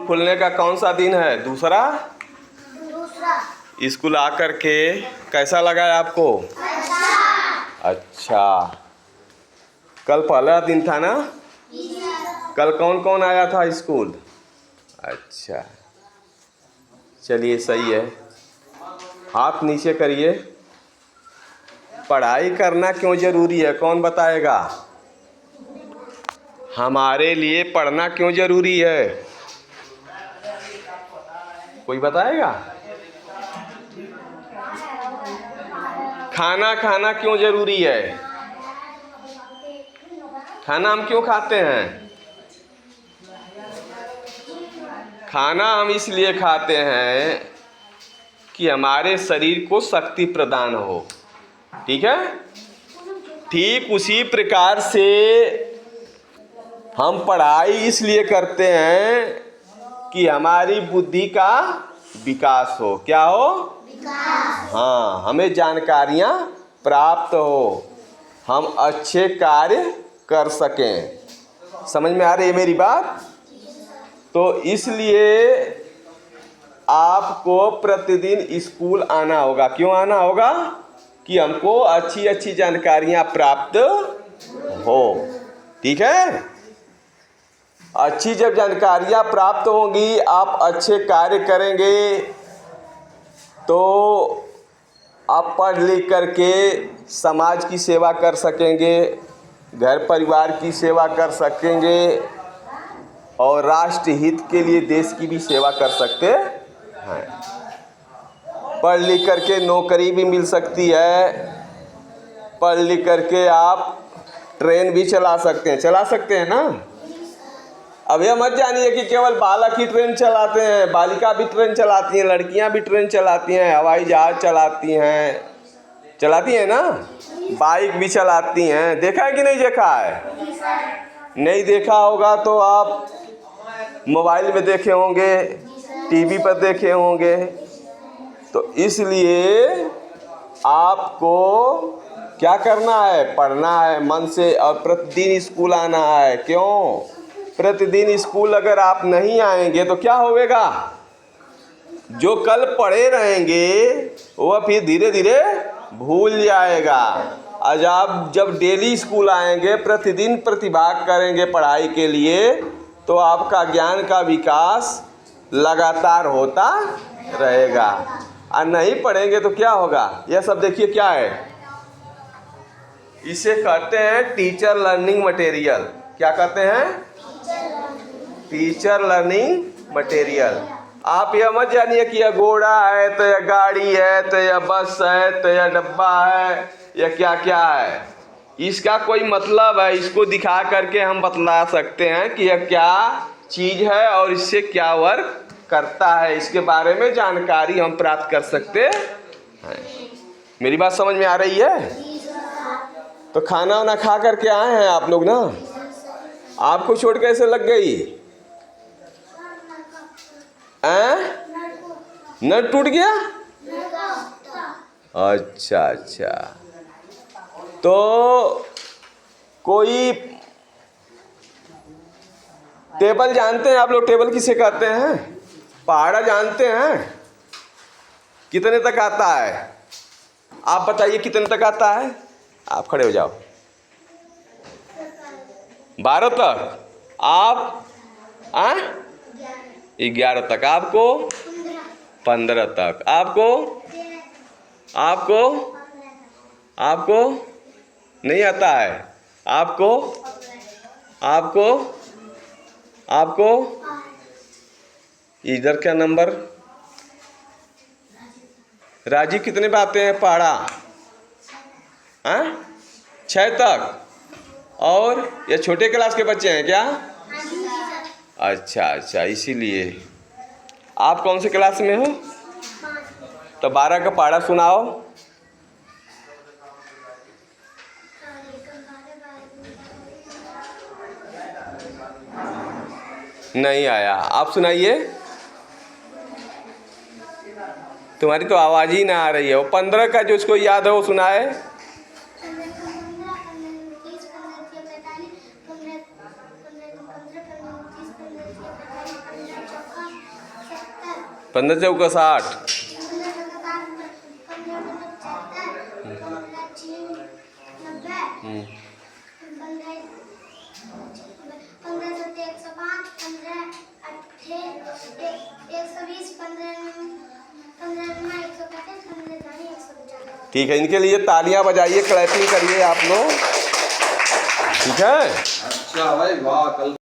खुलने का कौन सा दिन है? दूसरा। स्कूल आकर के कैसा लगा है आपको? अच्छा। कल पहला दिन था ना? कल कौन कौन आया था स्कूल? अच्छा, चलिए सही है। हाथ नीचे करिए। पढ़ाई करना क्यों ज़रूरी है, कौन बताएगा? हमारे लिए पढ़ना क्यों ज़रूरी है, कोई बताएगा? खाना खाना क्यों ज़रूरी है? खाना हम क्यों खाते हैं? खाना हम इसलिए खाते हैं कि हमारे शरीर को शक्ति प्रदान हो। ठीक है? ठीक उसी प्रकार से हम पढ़ाई इसलिए करते हैं कि हमारी बुद्धि का विकास हो। क्या हो? विकास। हाँ, हमें जानकारियाँ प्राप्त हो, हम अच्छे कार्य कर सकें। समझ में आ रही है मेरी बात? तो इसलिए आपको प्रतिदिन स्कूल आना होगा। क्यों आना होगा? कि हमको अच्छी अच्छी जानकारियाँ प्राप्त हो। ठीक है? अच्छी जब जानकारियाँ प्राप्त होंगी, आप अच्छे कार्य करेंगे, तो आप पढ़ लिख करके समाज की सेवा कर सकेंगे, घर परिवार की सेवा कर सकेंगे और राष्ट्र हित के लिए देश की भी सेवा कर सकते हैं। पढ़ लिख करके नौकरी भी मिल सकती है। पढ़ लिख करके आप ट्रेन भी चला सकते हैं ना? अब यह मत जानिए कि केवल बालक ही ट्रेन चलाते हैं, बालिका भी ट्रेन चलाती हैं, लड़कियां भी ट्रेन चलाती हैं, हवाई जहाज चलाती हैं ना? बाइक भी चलाती हैं। देखा है कि नहीं देखा है? नहीं देखा होगा तो आप मोबाइल में देखे होंगे, टीवी पर देखे होंगे। तो इसलिए आपको क्या करना है? पढ़ना है मन से और प्रतिदिन स्कूल आना है। क्यों? प्रतिदिन स्कूल अगर आप नहीं आएंगे तो क्या होगा? जो कल पढ़े रहेंगे वह फिर धीरे धीरे भूल जाएगा। आज आप जब डेली स्कूल आएंगे, प्रतिदिन प्रतिभाग करेंगे पढ़ाई के लिए, तो आपका ज्ञान का विकास लगातार होता रहेगा। और नहीं पढ़ेंगे तो क्या होगा? यह सब देखिए क्या है, इसे कहते हैं टीचर लर्निंग मटेरियल। क्या कहते हैं? Teacher learning material. आप यह मत जानिए कि यह घोड़ा है तो यह गाड़ी है तो यह बस है तो यह डब्बा है, यह क्या क्या है। इसका कोई मतलब है, इसको दिखा करके हम बतला सकते हैं कि यह क्या चीज़ है और इससे क्या वर्क करता है। इसके बारे में जानकारी हम प्राप्त कर सकते हैं। मेरी बात समझ में आ रही है? तो खाना वाना खा करके आए हैं आप लोग ना? आपको चोट कैसे लग गई? नट टूट गया? अच्छा। तो कोई टेबल जानते हैं आप लोग? टेबल किसे कहते हैं? पहाड़ा जानते हैं? कितने तक आता है? आप बताइए कितने तक आता है? आप खड़े हो जाओ। 12 तक। आप 11 तक। आपको 15 तक। आपको नहीं आता है? आपको इधर क्या नंबर? राजीव कितने पे आते हैं पहाड़ा? 6 तक। और ये छोटे क्लास के बच्चे हैं क्या? अच्छा, इसीलिए। आप कौन से क्लास में हो? तो 12 का पहाड़ा सुनाओ। नहीं आया। आप सुनाइए। तुम्हारी तो आवाज़ ही ना आ रही है। वो 15 का जो उसको याद है वो सुनाए। 15 चौका 60, ठीक है। इनके लिए तालियां बजाइए, क्लैपिंग करिए आप लोग, ठीक है। अच्छा भाई वाह, कल